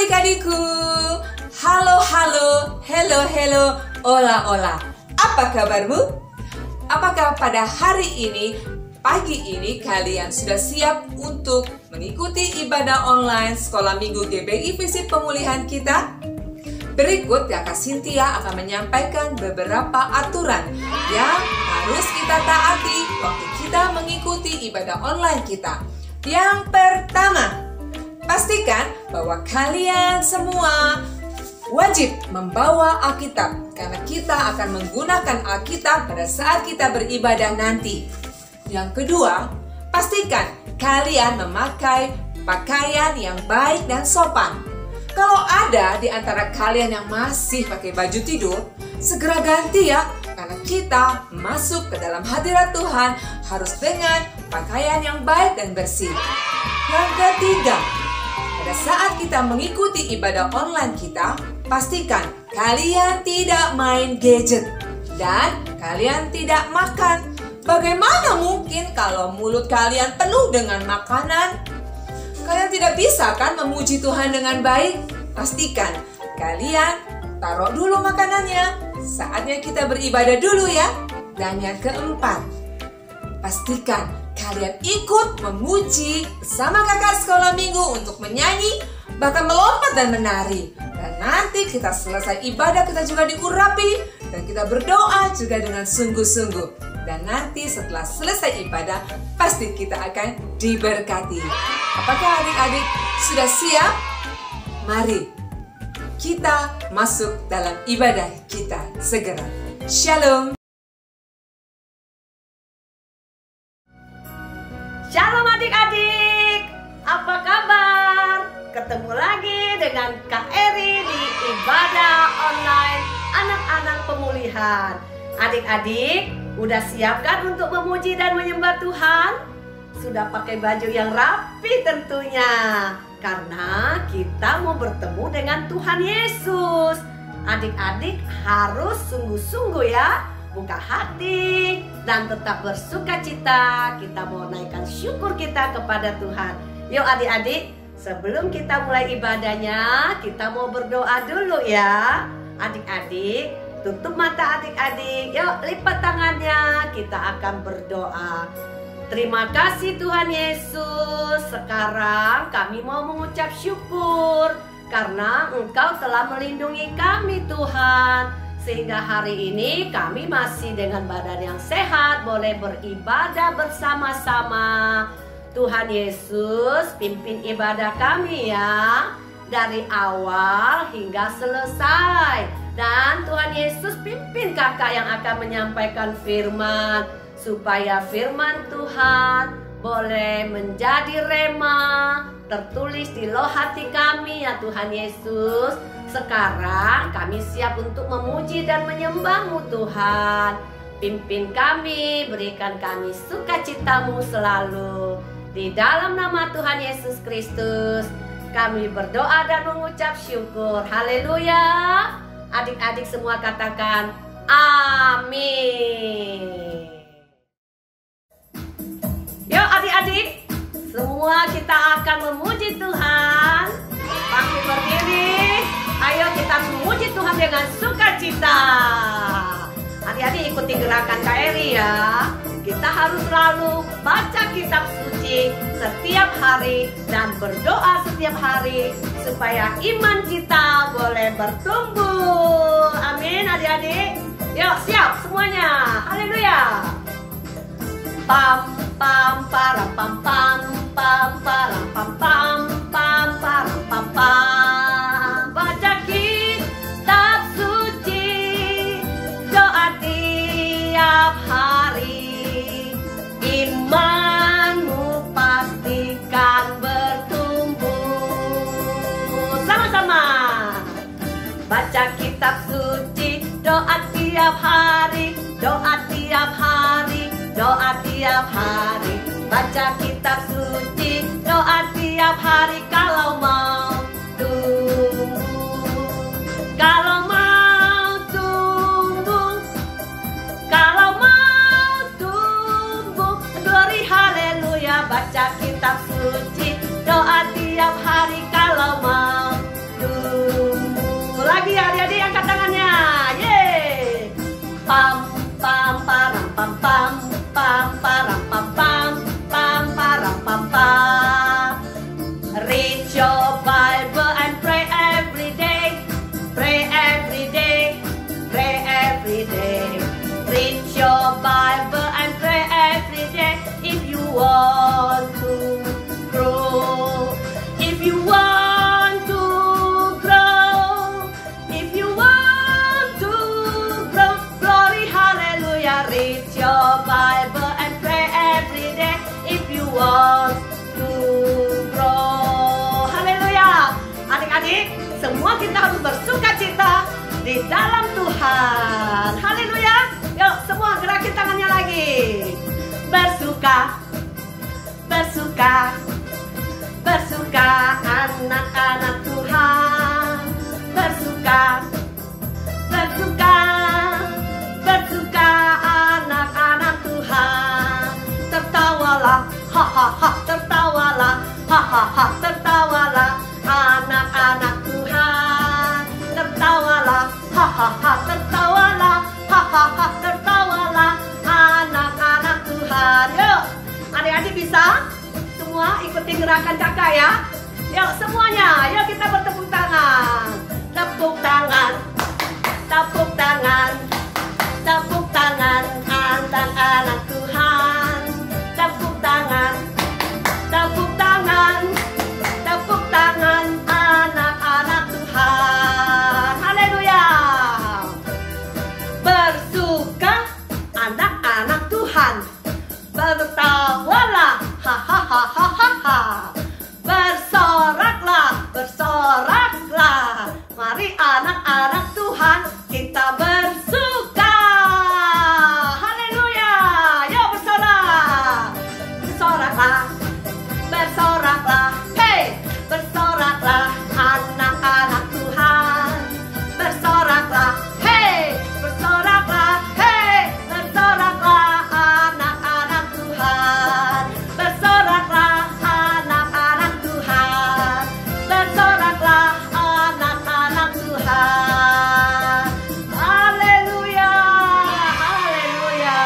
adik-adikku. Halo, hello, hola. Apa kabarmu? Apakah pada hari ini, pagi ini kalian sudah siap untuk mengikuti ibadah online Sekolah Minggu GBI Visi Pemulihan kita? Berikut Kakak Cynthia akan menyampaikan beberapa aturan yang harus kita taati waktu kita mengikuti ibadah online kita. Yang pertama, pastikan bahwa kalian semua wajib membawa Alkitab karena kita akan menggunakan Alkitab pada saat kita beribadah nanti. Yang kedua, pastikan kalian memakai pakaian yang baik dan sopan. Kalau ada di antara kalian yang masih pakai baju tidur, segera ganti ya, karena kita masuk ke dalam hadirat Tuhan harus dengan pakaian yang baik dan bersih. Yang ketiga, pada saat kita mengikuti ibadah online kita, pastikan kalian tidak main gadget dan kalian tidak makan. Bagaimana mungkin kalau mulut kalian penuh dengan makanan? Kalian tidak bisa kan memuji Tuhan dengan baik? Pastikan kalian taruh dulu makanannya. Saatnya kita beribadah dulu ya. Dan yang keempat, pastikan kalian ikut memuji bersama kakak sekolah minggu untuk menyanyi, bahkan melompat dan menari. Dan nanti kita selesai ibadah, kita juga diurapi dan kita berdoa juga dengan sungguh-sungguh. Dan nanti setelah selesai ibadah, pasti kita akan diberkati. Apakah adik-adik sudah siap? Mari kita masuk dalam ibadah kita segera. Shalom. Shalom adik-adik, apa kabar? Ketemu lagi dengan Kak Eri di ibadah online anak-anak pemulihan. Adik-adik, udah siap kan untuk memuji dan menyembah Tuhan? Sudah pakai baju yang rapi tentunya, karena kita mau bertemu dengan Tuhan Yesus. Adik-adik harus sungguh-sungguh ya, buka hati dan tetap bersuka cita. Kita mau naikkan syukur kita kepada Tuhan. Yuk adik-adik, sebelum kita mulai ibadahnya, kita mau berdoa dulu ya. Adik-adik, tutup mata adik-adik. Yuk lipat tangannya, kita akan berdoa. Terima kasih Tuhan Yesus. Sekarang kami mau mengucap syukur karena Engkau telah melindungi kami Tuhan, sehingga hari ini kami masih dengan badan yang sehat, boleh beribadah bersama-sama. Tuhan Yesus pimpin ibadah kami ya, dari awal hingga selesai. Dan Tuhan Yesus pimpin kakak yang akan menyampaikan firman, supaya firman Tuhan boleh menjadi rema, tertulis di loh hati kami ya Tuhan Yesus. Sekarang kami siap untuk memuji dan menyembah-Mu Tuhan. Pimpin kami, berikan kami sukacita-Mu selalu. Di dalam nama Tuhan Yesus Kristus kami berdoa dan mengucap syukur. Haleluya. Adik-adik semua katakan amin. Yuk adik-adik, semua kita akan memuji Tuhan. Bangkit berdiri, ayo kita memuji Tuhan dengan sukacita. Adik-adik ikuti gerakan Kak Eri ya. Kita harus selalu baca kitab suci setiap hari dan berdoa setiap hari supaya iman kita boleh bertumbuh. Amin adik-adik. Yuk siap semuanya. Haleluya. Pam pam param pam pam pam param pam pam pam param pam pam. Baca kitab suci, doa tiap hari, imanmu pastikan bertumbuh. Sama-sama. Baca kitab suci, doa tiap hari, doa tiap hari, doa tiap hari. Baca kitab suci, doa tiap hari kalau mau tumbuh. Kalau mau tumbuh, kalau mau tumbuh, glory haleluya. Baca kitab suci, doa tiap hari kalau mau semua kita harus bersukacita di dalam Tuhan. Haleluya. Yuk semua gerakin tangannya lagi. Bersuka, bersuka, bersuka anak-anak Tuhan. Bersuka, bersuka, bersuka anak-anak Tuhan. Tertawalah, ha, tertawalah, ha, tertawalah anak-anak Tuhan. Tertawalah, ha, tertawalah, ha, tertawalah anak-anak Tuhan. Yuk, adik-adik bisa? Semua ikuti gerakan kakak ya. Yuk semuanya, yuk kita bertepuk tangan. Tepuk tangan, tepuk tangan, tepuk tangan anak-anak Tuhan. Tepuk tangan, tepuk tangan, tepuk tangan anak-anak Tuhan. Haleluya. Bersuka anak-anak Tuhan. Bertawalah, ha. Bersoraklah, bersoraklah. Mari anak-anak Tuhan kita bersuka. Haleluya. Yuk bersorak. Bersoraklah, bersoraklah. Hey, bersoraklah anak-anak Tuhan. Bersoraklah, hey, bersoraklah, hey, bersoraklah anak-anak Tuhan. Bersoraklah anak-anak Tuhan. Bersoraklah anak-anak Tuhan. Haleluya, haleluya.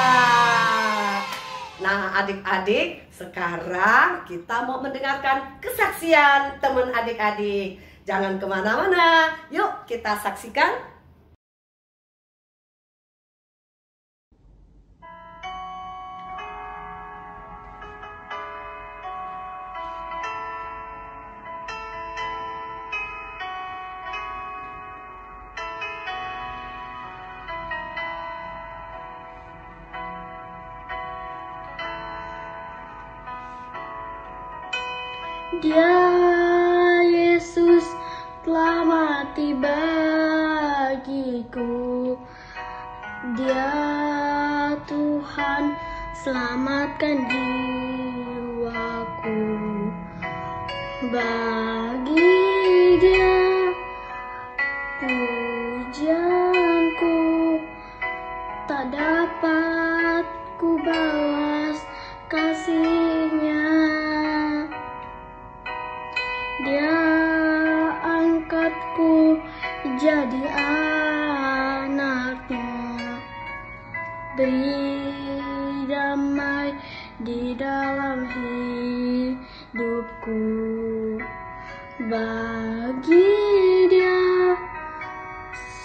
Nah adik-adik, sekarang kita mau mendengarkan kesaksian teman adik-adik. Jangan kemana-mana, yuk kita saksikan. Dia Yesus telah mati bagiku. Dia Tuhan selamatkan jiwaku. Bagi Dia pujianku tak dapat ku balas kasih-Nya. Dia angkatku jadi anaknya, beri damai di dalam hidupku. Bagi Dia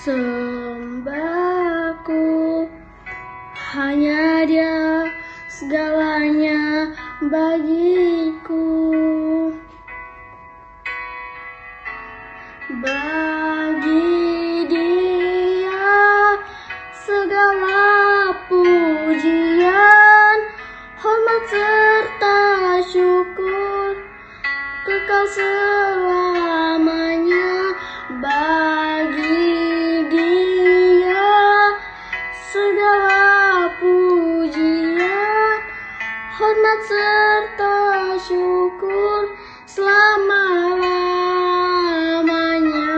sembahku, hanya Dia segalanya bagiku. Bagi Dia segala pujian, hormat serta syukur kekal selamanya. Bagi Dia segala pujian, hormat serta syukur selama-lamanya.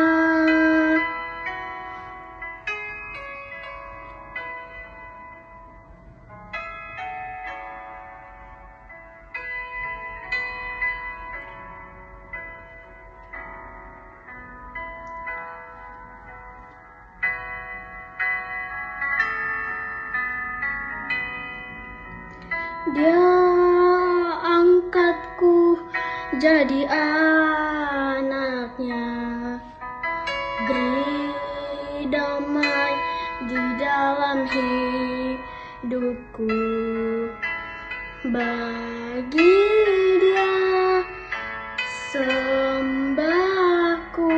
Dia angkatku jadi anaknya, beri damai di dalam hidupku. Bagi Dia sembahku,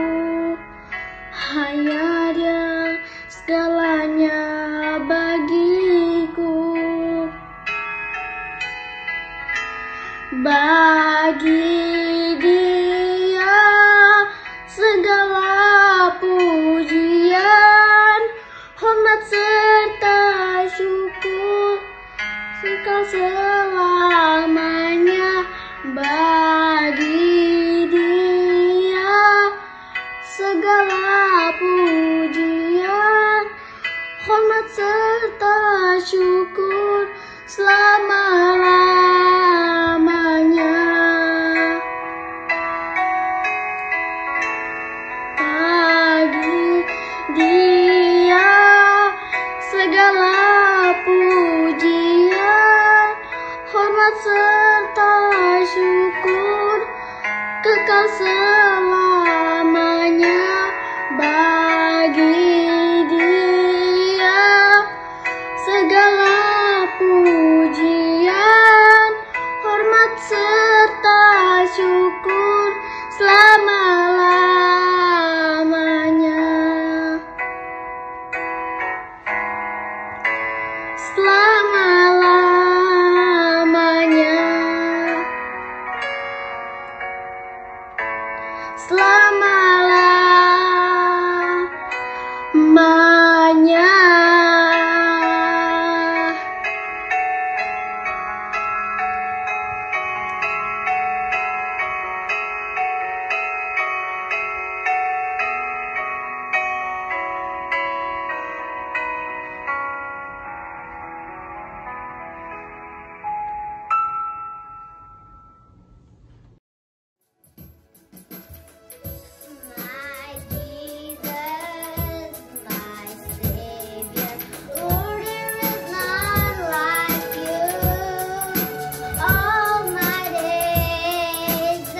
hanya Dia segalanya bagiku. Bagi Dia segala pujian, hormat serta syukur selama-lamanya. Bagi Dia segala pujian, hormat serta syukur kekal selamanya. Bagi Dia segala pujian, hormat serta syukur selama-lamanya. Selama-lamanya. Selama-lamanya. My Jesus, my Savior, Lord, there is none like you. All my days I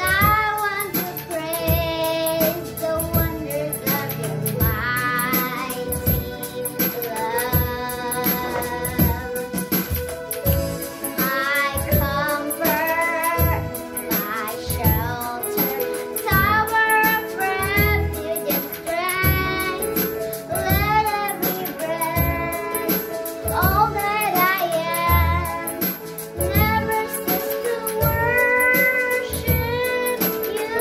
want to praise the wonders of your mighty love. My comfort, my shelter, tower of refuge and strength. Let every breath, all that I am, never cease to worship you.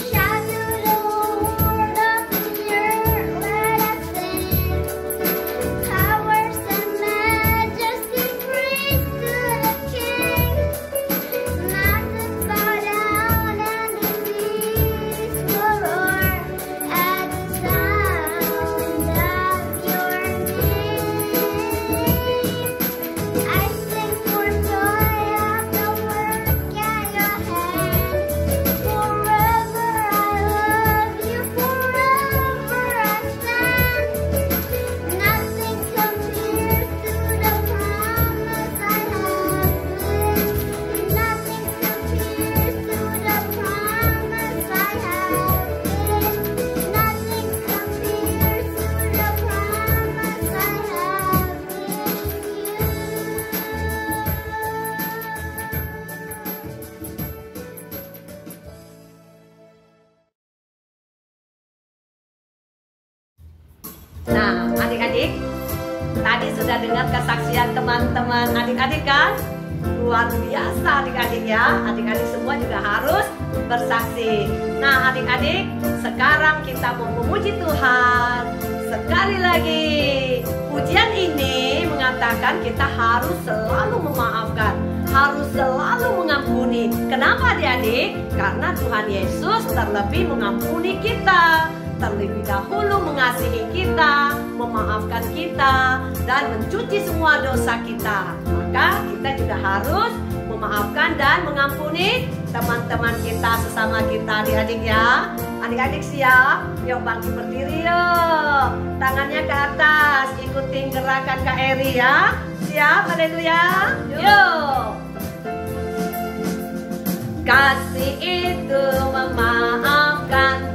Shout to the Lord of the earth, let us sing. Powers and majesty, praise to the King. Mountains bow down and the seas will roar at the sound of your name. I sing for joy at the work at your hand. Forever I love you, forever I stand. Nothing compares to the promise I have lived. Nothing compares to the promise I have lived. Nothing compares to the promise I Nah, adik-adik, tadi sudah dengar kesaksian teman-teman adik-adik kan? Luar biasa adik-adik ya. Adik-adik semua juga harus bersaksi. Nah, adik-adik, sekarang kita mau memuji Tuhan. Sekali lagi, pujian ini mengatakan kita harus selalu memaafkan, harus selalu mengampuni. Kenapa adik-adik? Karena Tuhan Yesus terlebih mengampuni kita, terlebih dahulu mengasihi kita, memaafkan kita, dan mencuci semua dosa kita. Maka kita juga harus memaafkan dan mengampuni teman-teman kita, sesama kita, adik-adik ya. Adik-adik siap? Yuk bangkit berdiri yuk. Tangannya ke atas, ikutin gerakan Kak Eri ya. Siap? Haleluya. Yuk. Kasih itu memaafkan,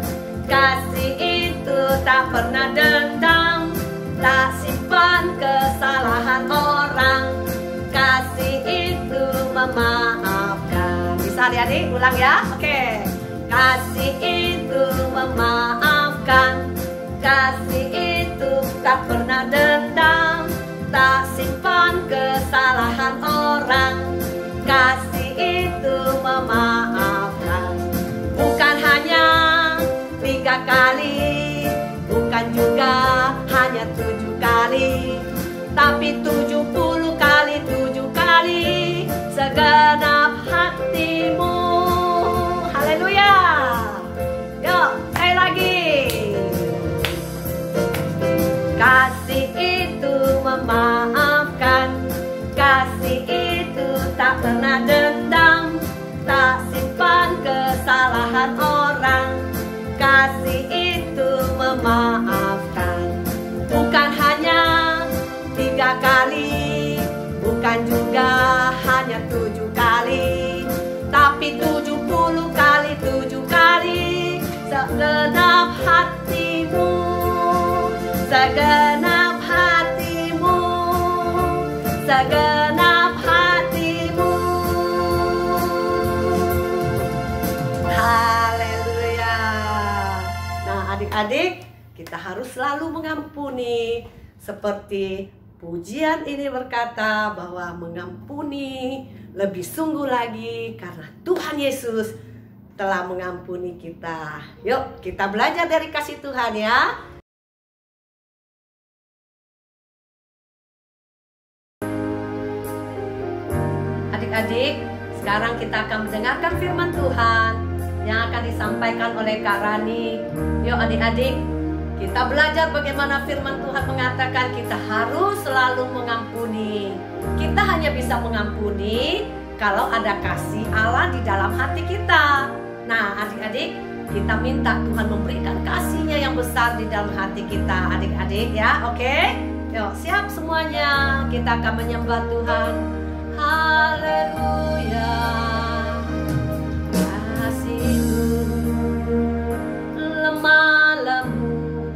kasih itu tak pernah dendam, tak simpan kesalahan orang. Kasih itu memaafkan. Bisa adik-adik ulang ya? Oke. Kasih itu memaafkan, kasih itu tak pernah dendam, tak simpan kesalahan orang. Kasih itu memaafkan. Bukan hanya 3 kali, bukan juga hanya 7 kali, tapi 70 kali 7 kali segenap hatimu. Haleluya. Yuk menyusahkan orang. Kasih itu memaafkan. Bukan hanya 3 kali, bukan juga hanya 7 kali, tapi 70 kali 7 kali. Segenap hatimu, segenap hatimu, segenap hatimu. Haleluya. Nah, adik-adik, kita harus selalu mengampuni. Seperti pujian ini berkata bahwa mengampuni lebih sungguh lagi karena Tuhan Yesus telah mengampuni kita. Yuk, kita belajar dari kasih Tuhan ya. Adik-adik, sekarang kita akan mendengarkan firman Tuhan yang akan disampaikan oleh Kak Rani. Yuk adik-adik, kita belajar bagaimana firman Tuhan mengatakan kita harus selalu mengampuni. Kita hanya bisa mengampuni kalau ada kasih Allah di dalam hati kita. Nah adik-adik, kita minta Tuhan memberikan kasih-Nya yang besar di dalam hati kita. Adik-adik ya, oke? Yuk siap semuanya, kita akan menyembah Tuhan. Haleluya. Kasih-Mu lemah lembut,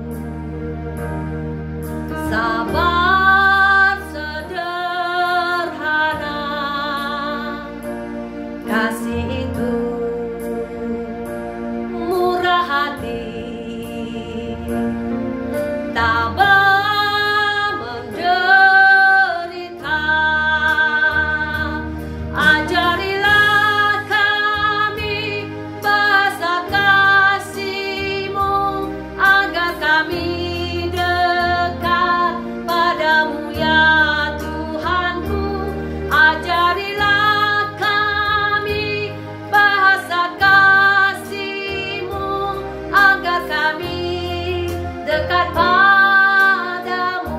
sabar sederhana. Kasih itu murah hati, tabah menderita. Ajarilah kami bahasa kasih-Mu agar kami dekat padamu ya Tuhanku. Ajarilah kami bahasa kasih-Mu agar kami dekat padamu.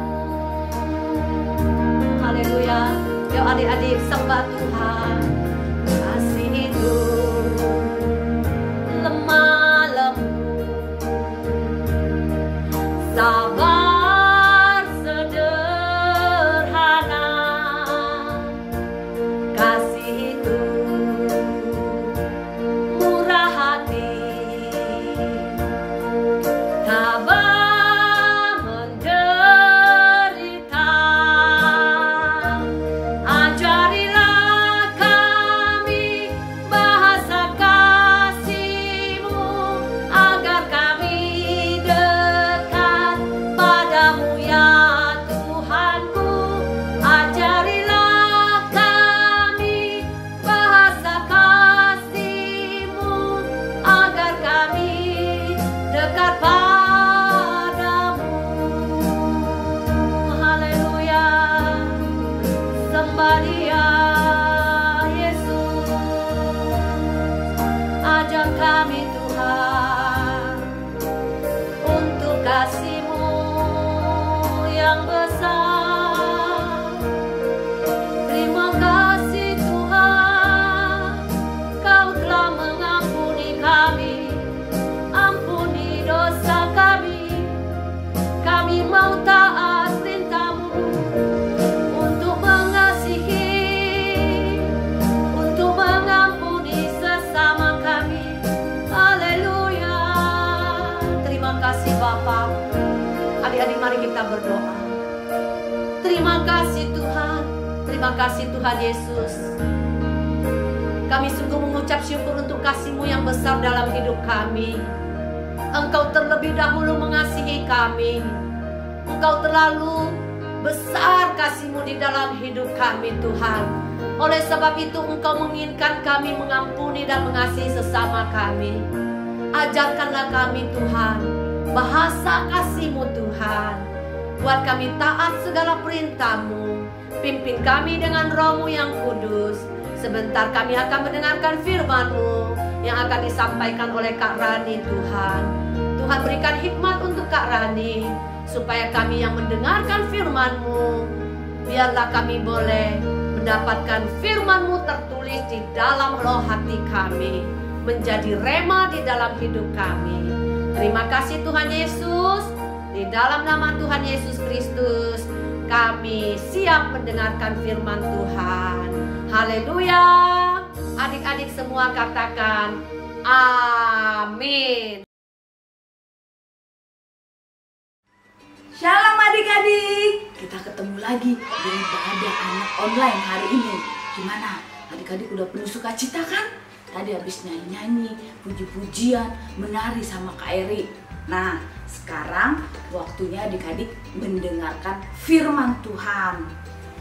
Haleluya. Yuk adik-adik sembah Tuhan. Kasih itu lemah lembut, sabar sederhana. Kasih itu murah hati, tabah menderita. Ajarilah kami bahasa kasih-Mu agar kami dekat padamu ya Tuhanku. Ajarilah kami bahasa kasih-Mu agar kami dekat padamu. Haleluya. Sembah Dia Yesus. Ajak kami Tuhan untuk kasih-Mu yang besar. Terima kasih Tuhan, Kau telah mengampuni kami. Ampuni dosa kami. Kami mau taat perintah-Mu untuk mengasihi, untuk mengampuni sesama kami. Haleluya. Terima kasih Bapa. Adik-adik mari kita berdoa. Terima kasih Tuhan. Terima kasih Tuhan Yesus. Kami sungguh mengucap syukur untuk kasih-Mu yang besar dalam hidup kami. Engkau terlebih dahulu mengasihi kami. Engkau terlalu besar kasih-Mu di dalam hidup kami Tuhan. Oleh sebab itu Engkau menginginkan kami mengampuni dan mengasihi sesama kami. Ajarkanlah kami Tuhan bahasa kasih-Mu Tuhan. Buat kami taat segala perintah-Mu. Pimpin kami dengan Roh-Mu yang kudus. Sebentar kami akan mendengarkan firman-Mu yang akan disampaikan oleh Kak Rani Tuhan. Tuhan berikan hikmat untuk Kak Rani, supaya kami yang mendengarkan firman-Mu, biarlah kami boleh mendapatkan firman-Mu tertulis di dalam roh hati kami. menjadi rema di dalam hidup kami. Terima kasih Tuhan Yesus. Di dalam nama Tuhan Yesus Kristus, kami siap mendengarkan firman Tuhan. Haleluya. Adik-adik semua katakan amin. Shalom adik-adik, kita ketemu lagi di ibadah anak online hari ini. Gimana? Adik-adik udah penuh sukacita kan? Tadi habis nyanyi-nyanyi, puji-pujian, menari sama Kak Eri. Nah, sekarang waktunya adik-adik mendengarkan firman Tuhan.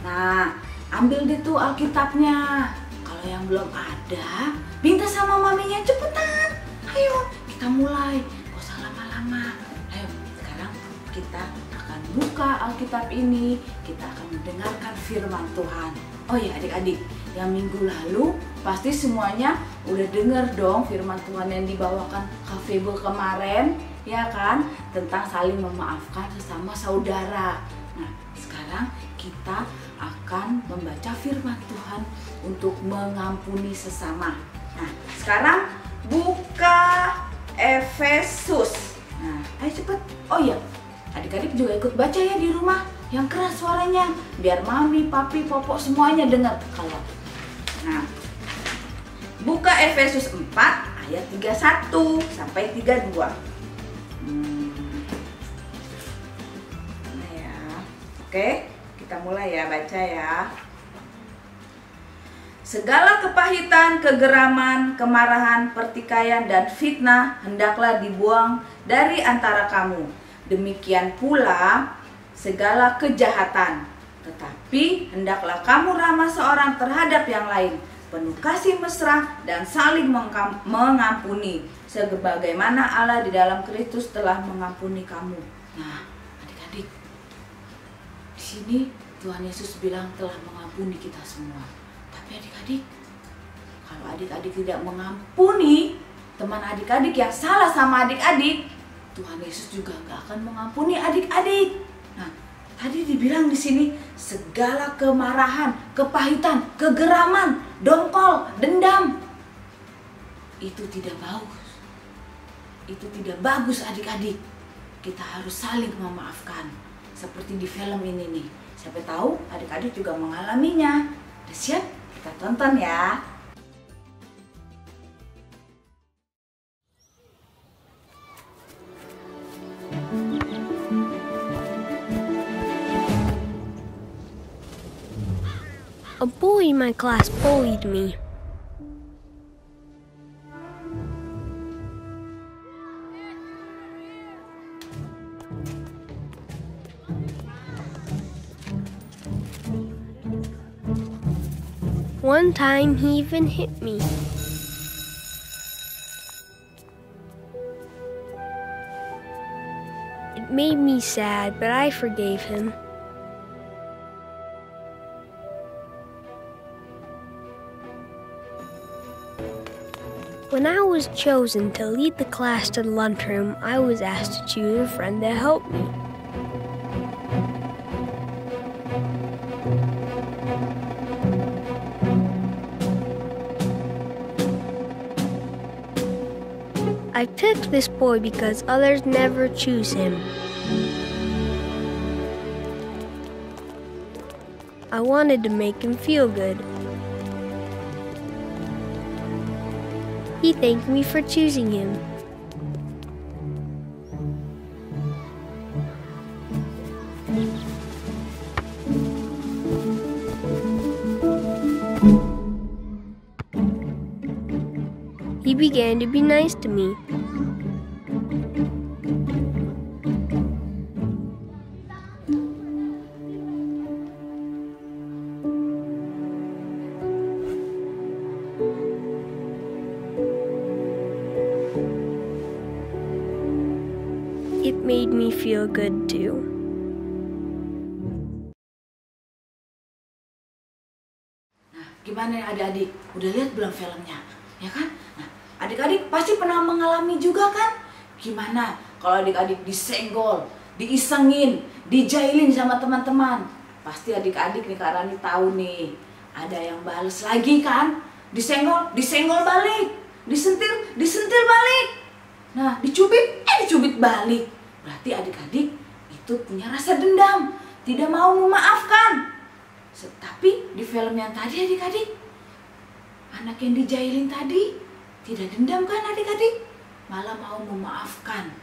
Nah, ambil deh tuh Alkitabnya. Kalau yang belum ada, minta sama maminya cepetan. Ayo, kita mulai. Gak usah lama-lama. Ayo, sekarang kita akan buka Alkitab ini. Kita akan mendengarkan firman Tuhan. Oh ya adik-adik, yang minggu lalu pasti semuanya udah denger dong firman Tuhan yang dibawakan Kak Febe kemarin, ya kan? Tentang saling memaafkan sesama saudara. Nah, sekarang kita akan membaca firman Tuhan untuk mengampuni sesama. Nah, sekarang buka Efesus. Nah, ayo cepet. Oh iya, adik-adik juga ikut baca ya di rumah. Yang keras suaranya, biar mami, papi, popok semuanya dengar. Kalau nah, buka Efesus 4 ayat 31 sampai 32. Nah ya. Oke, kita mulai ya baca ya. Segala kepahitan, kegeraman, kemarahan, pertikaian dan fitnah hendaklah dibuang dari antara kamu. Demikian pula segala kejahatan, tetapi hendaklah kamu ramah seorang terhadap yang lain, penuh kasih mesra dan saling mengampuni, sebagaimana Allah di dalam Kristus telah mengampuni kamu. Nah, adik-adik, di sini Tuhan Yesus bilang telah mengampuni kita semua. Tapi adik-adik, kalau adik-adik tidak mengampuni teman adik-adik yang salah sama adik-adik, Tuhan Yesus juga gak akan mengampuni adik-adik. Nah, tadi dibilang di sini segala kemarahan, kepahitan, kegeraman, dongkol, dendam, itu tidak bagus. Itu tidak bagus adik-adik. Kita harus saling memaafkan. Seperti di film ini nih. Siapa tahu adik-adik juga mengalaminya. Udah siap? Kita tonton ya. A boy in my class bullied me. One time he even hit me. It made me sad, but I forgave him. When I was chosen to lead the class to the lunchroom, I was asked to choose a friend to help me. I picked this boy because others never choose him. I wanted to make him feel good. He thanked me for choosing him. He began to be nice to me. It made me feel good too. Nah, gimana ya adik-adik? Udah lihat belum filmnya? Ya kan? Nah, adik-adik pasti pernah mengalami juga kan? Gimana kalau adik-adik disenggol, diisengin, dijailin sama teman-teman? Pasti adik-adik nih Kak Rani tahu nih, ada yang bales lagi kan? Disenggol, disenggol balik, disentil sentil balik. Nah, dicubit balik. Berarti adik-adik itu punya rasa dendam, tidak mau memaafkan. Tapi di film yang tadi adik-adik, anak yang dijailin tadi tidak dendam kan adik-adik, malah mau memaafkan.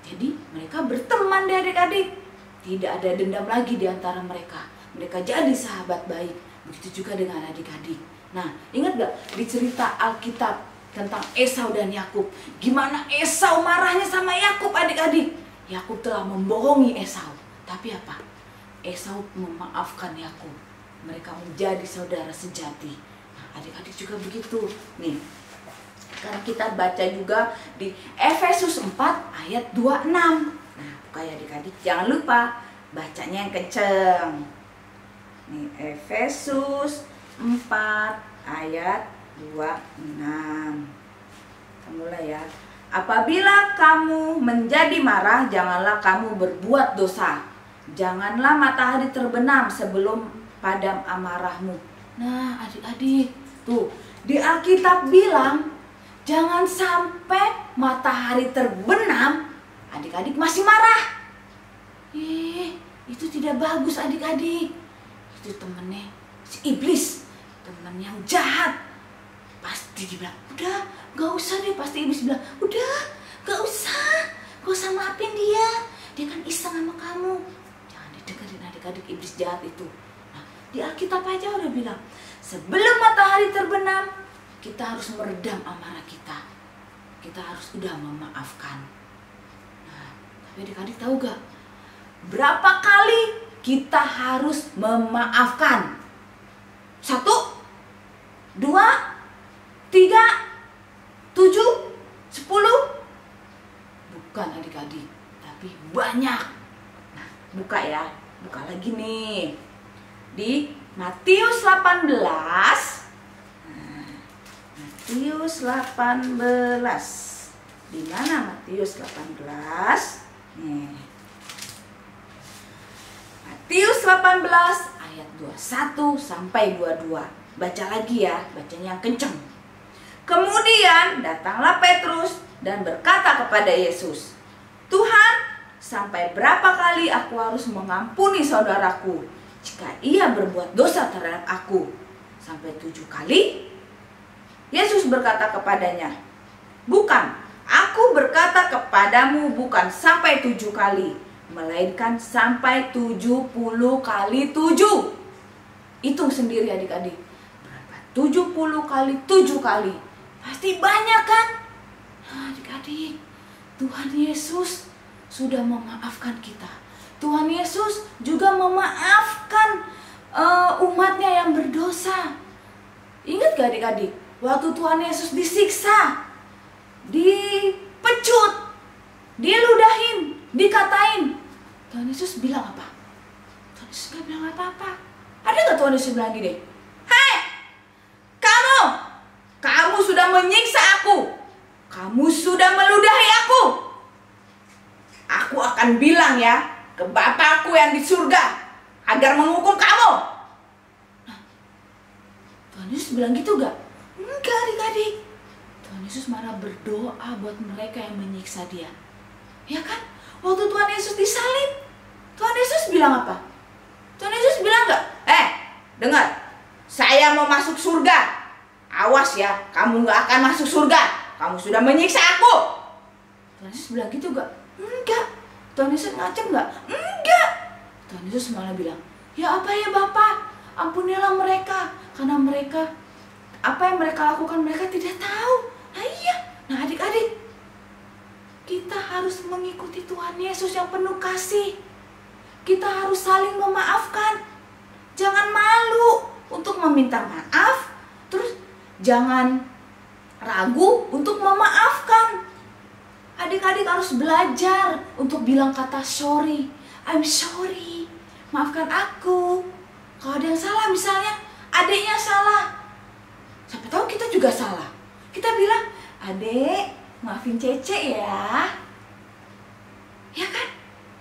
Jadi mereka berteman deh adik-adik. Tidak ada dendam lagi di antara mereka. Mereka jadi sahabat baik. Begitu juga dengan adik-adik. Nah, ingat gak di cerita Alkitab tentang Esau dan Yakub? Gimana Esau marahnya sama Yakub adik-adik? Yakub telah membohongi Esau. Tapi apa? Esau memaafkan Yakub. Mereka menjadi saudara sejati. Nah, adik-adik juga begitu. Nih, sekarang kita baca juga di Efesus 4 ayat 26. Nah, buka ya adik-adik. Jangan lupa bacanya yang kenceng. Nih, Efesus 4 ayat 26. Kita mulai ya. Apabila kamu menjadi marah, janganlah kamu berbuat dosa. Janganlah matahari terbenam sebelum padam amarahmu. Nah, adik-adik, tuh di Alkitab bilang jangan sampai matahari terbenam, adik-adik masih marah. Itu tidak bagus adik-adik. Itu temennya si iblis, temen yang jahat. Pasti dibilang, udah gak usah deh. Pasti iblis bilang, udah gak usah maafin dia. Dia kan iseng sama kamu. Jangan didengerin adik-adik iblis jahat itu. Nah, di Alkitab aja udah bilang, sebelum matahari terbenam, kita harus meredam amarah kita. Kita harus udah memaafkan. Nah, tapi adik-adik tahu gak? Berapa kali kita harus memaafkan? 1, 2, 3, 7, 10? Bukan adik-adik, tapi banyak. Nah, buka ya. Buka lagi nih. Di Matius 18. Matius 18. Di mana Matius 18? Nih. Matius 18 ayat 21 sampai 22. Baca lagi ya, bacanya yang kenceng. Kemudian datanglah Petrus dan berkata kepada Yesus, "Tuhan, sampai berapa kali aku harus mengampuni saudaraku jika ia berbuat dosa terhadap aku? Sampai 7 kali?" Yesus berkata kepadanya, "Bukan, aku berkata kepadamu bukan sampai 7 kali, melainkan sampai 70 kali 7. Hitung sendiri adik-adik. Berapa? 70 kali 7 kali. Pasti banyak kan? Nah, adik-adik, Tuhan Yesus sudah memaafkan kita. Tuhan Yesus juga memaafkan umatnya yang berdosa. Ingat gak adik-adik? Waktu Tuhan Yesus disiksa, dipecut, diludahin, dikatain, Tuhan Yesus bilang apa? Tuhan Yesus gak bilang apa-apa. Ada gak Tuhan Yesus bilang gini? "Hei, kamu sudah menyiksa aku. Kamu sudah meludahi aku. Aku akan bilang ya ke Bapakku yang di surga agar menghukum kamu." Nah, Tuhan Yesus bilang gitu gak? Enggak adik-adik. Tuhan Yesus malah berdoa buat mereka yang menyiksa dia. Ya kan? Waktu Tuhan Yesus disalib, Tuhan Yesus bilang apa? Tuhan Yesus bilang gak? Dengar, saya mau masuk surga. Awas ya, kamu gak akan masuk surga. Kamu sudah menyiksa aku. Tuhan Yesus bilang gitu gak? Enggak. Tuhan Yesus ngacem gak? Enggak. Tuhan Yesus malah bilang, "Ya apa ya Bapa, ampunilah mereka, karena mereka, apa yang mereka lakukan mereka tidak tahu." Nah iya. Nah adik-adik, kita harus mengikuti Tuhan Yesus yang penuh kasih. Kita harus saling memaafkan. Jangan malu untuk meminta maaf. Terus jangan ragu untuk memaafkan. Adik-adik harus belajar untuk bilang kata sorry. I'm sorry. Maafkan aku. Kalau ada yang salah, misalnya adiknya salah, siapa tahu kita juga salah. Kita bilang, "Adek, maafin Cece ya." Ya kan?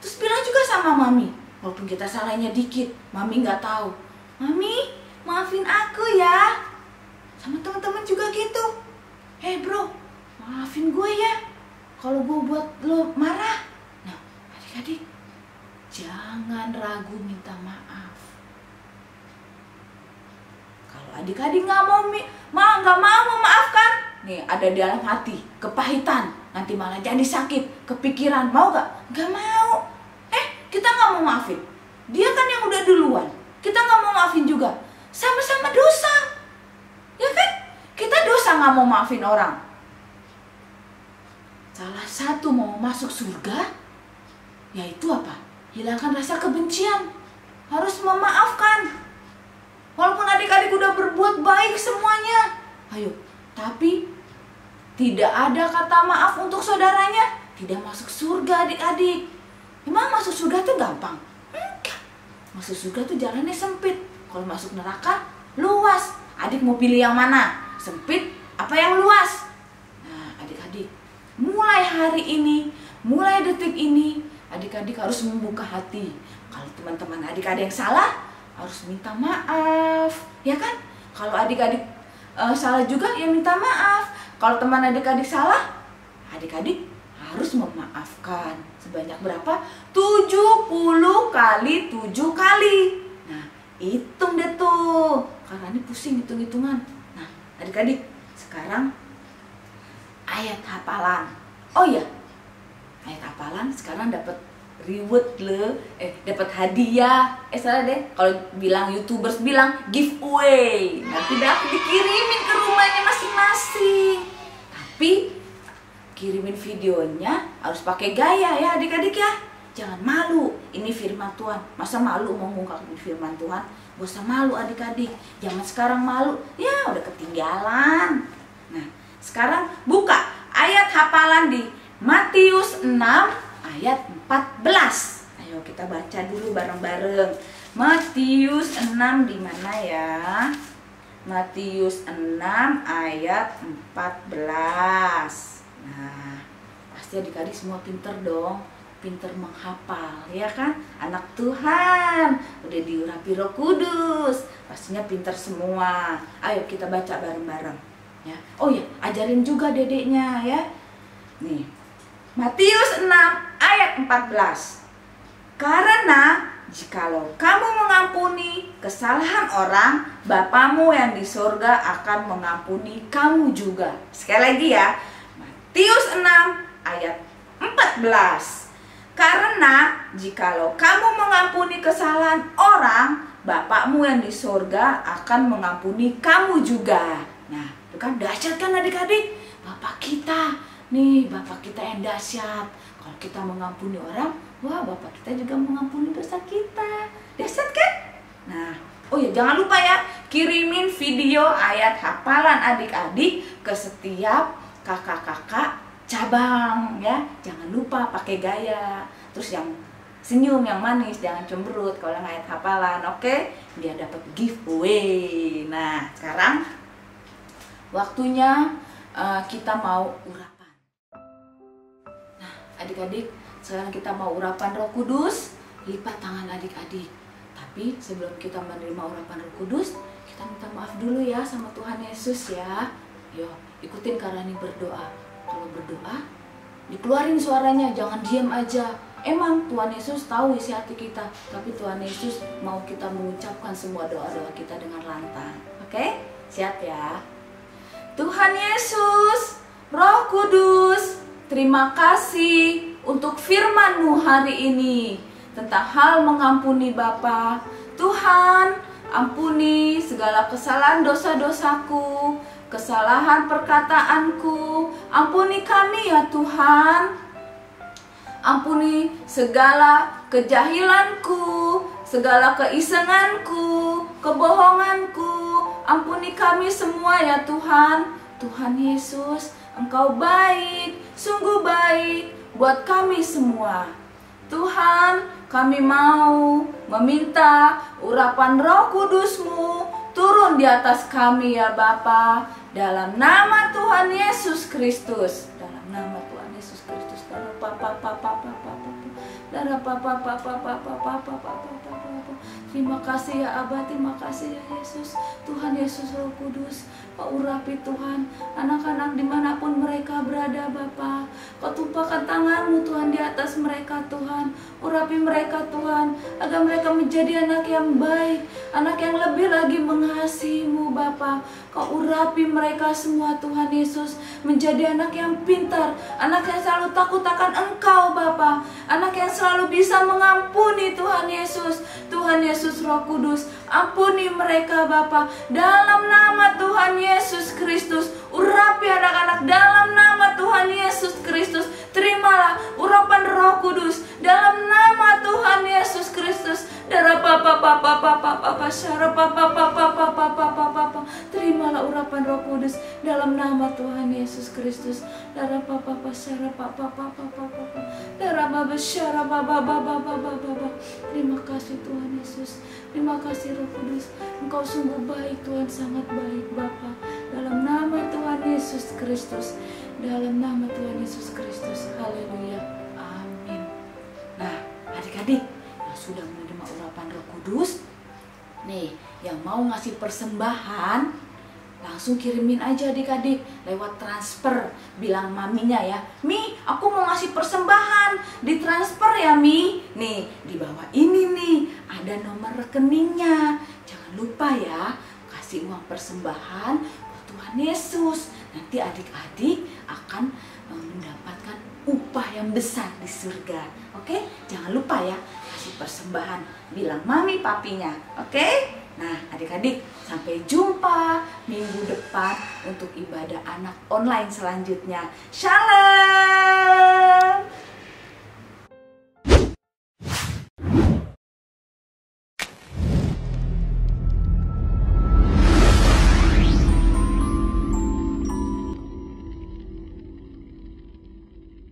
Terus bilang juga sama Mami. Walaupun kita salahnya dikit, Mami nggak tahu. "Mami, maafin aku ya." Sama teman-teman juga gitu. "Hey bro, maafin gue ya kalau gue buat lo marah. Nah, adik-adik, jangan ragu minta maaf. Kalau adik-adik nggak mau memaafkan, nih ada di dalam hati kepahitan, nanti malah jadi sakit, kepikiran, mau gak? Gak mau. Kita nggak mau maafin. Dia kan yang udah duluan. Kita nggak mau maafin juga. Sama-sama dosa, ya kan? Kita dosa nggak mau maafin orang. Salah satu mau masuk surga, yaitu apa? Hilangkan rasa kebencian. Harus memaafkan. Walaupun adik-adik udah berbuat baik semuanya, ayo. Tapi tidak ada kata maaf untuk saudaranya, tidak masuk surga adik-adik. Emang masuk surga tuh gampang? Enggak. Masuk surga tuh jalannya sempit. Kalau masuk neraka luas. Adik mau pilih yang mana? Sempit apa yang luas? Nah, adik-adik, mulai hari ini, mulai detik ini, adik-adik harus membuka hati. Kalau teman-teman adik-adik yang salah, harus minta maaf, ya kan? Kalau adik-adik salah juga, ya minta maaf. Kalau teman adik-adik salah, adik-adik harus memaafkan. Sebanyak berapa? 70 kali 7 kali. Nah, hitung deh tuh. Karena ini pusing hitung-hitungan. Nah, adik-adik, sekarang ayat hafalan. Oh iya, ayat hafalan sekarang dapat reward lo, dapat hadiah. Salah deh, kalau bilang YouTubers bilang giveaway. Nanti dapat dikirimin ke rumahnya masing-masing. Tapi kirimin videonya harus pakai gaya ya adik-adik ya. Jangan malu, ini firman Tuhan. Masa malu mau ngungkapin firman Tuhan? Gak usah malu adik-adik. Jangan sekarang malu, ya udah ketinggalan. Nah, sekarang buka ayat hafalan di Matius 6 ayat 14. Ayo kita baca dulu bareng-bareng. Matius 6 di mana ya? Matius 6 ayat 14. Nah, pasti adik-adik semua pinter dong. Pinter menghafal, ya kan? Anak Tuhan, udah diurapi Roh Kudus, pastinya pinter semua. Ayo kita baca bareng-bareng ya. Oh ya, ajarin juga dedeknya ya. Nih, Matius 6 ayat 14. Karena jikalau kamu mengampuni kesalahan orang, Bapamu yang di surga akan mengampuni kamu juga. Sekali lagi ya, Matius 6 ayat 14. Karena jikalau kamu mengampuni kesalahan orang, Bapakmu yang di surga akan mengampuni kamu juga. Nah, itu kan dahsyat kan adik-adik? Bapak kita, nih Bapak kita yang dahsyat. Kalau kita mengampuni orang, wah Bapak kita juga mengampuni dosa kita. Dahsyat kan? Nah, oh ya jangan lupa ya, kirimin video ayat hafalan adik-adik ke setiap kakak-kakak cabang ya. Jangan lupa pakai gaya. Terus yang senyum, yang manis, jangan cemberut kalau ayat hafalan, oke? Dia dapat giveaway. Nah, sekarang waktunya kita mau urapan. Nah, adik-adik, sekarang kita mau urapan Roh Kudus. Lipat tangan adik-adik. Tapi sebelum kita menerima urapan Roh Kudus, kita minta maaf dulu ya sama Tuhan Yesus ya. Yuk, ikutin Karani berdoa. Kalau berdoa, dikeluarin suaranya, jangan diam aja. Emang Tuhan Yesus tahu isi hati kita, tapi Tuhan Yesus mau kita mengucapkan semua doa-doa kita dengan lantang. Oke? Siap ya? Tuhan Yesus, Roh Kudus, terima kasih untuk firman-Mu hari ini tentang hal mengampuni Bapa. Tuhan, ampuni segala kesalahan dosa-dosaku, kesalahan perkataanku. Ampuni kami ya Tuhan. Ampuni segala kejahilanku, segala keisenganku, kebohonganku. Ampuni kami semua ya Tuhan. Tuhan Yesus, Engkau baik, sungguh baik buat kami semua. Tuhan, kami mau meminta urapan Roh Kudus-Mu turun di atas kami ya Bapa. Dalam nama Tuhan Yesus Kristus. Dalam nama Tuhan Yesus Kristus. Terima kasih ya Abah, terima kasih ya Yesus. Tuhan Yesus Roh Kudus, Kau urapi Tuhan anak-anak dimanapun mereka berada. berada Bapa. Kau tumpahkan tangan-Mu Tuhan di atas mereka Tuhan. Urapi mereka Tuhan, agar mereka menjadi anak yang baik, anak yang lebih lagi mengasihi-Mu Bapa. Kau urapi mereka semua Tuhan Yesus, menjadi anak yang pintar, anak yang selalu takut akan Engkau Bapa, anak yang selalu bisa mengampuni Tuhan Yesus. Tuhan Yesus Roh Kudus, ampuni mereka Bapa, dalam nama Tuhan Yesus Kristus. Urapi anak-anak dalam nama Tuhan Yesus Kristus. Terimalah urapan Roh Kudus dalam nama Tuhan Yesus Kristus. Terimalah urapan Roh Kudus dalam nama Tuhan Yesus Kristus. Terima kasih Tuhan Yesus. Terima kasih Roh Kudus. Engkau sungguh baik Tuhan, sangat baik Bapa. Dalam nama Tuhan Yesus Kristus. Dalam nama Tuhan Yesus Kristus. Haleluya. Amin. Nah, adik-adik yang sudah menerima urapan Roh Kudus, nih, yang mau ngasih persembahan, langsung kirimin aja adik-adik lewat transfer. Bilang maminya ya, Mi, aku mau ngasih persembahan, ditransfer ya Mi. Nih, di bawah ini nih ada nomor rekeningnya. Jangan lupa ya, kasih uang persembahan buat Tuhan Yesus. Nanti adik-adik akan mendapatkan upah yang besar di surga. Oke? Jangan lupa ya, kasih persembahan. Bilang mami papinya. Oke? Nah, adik-adik, sampai jumpa minggu depan untuk ibadah anak online selanjutnya. Shalom!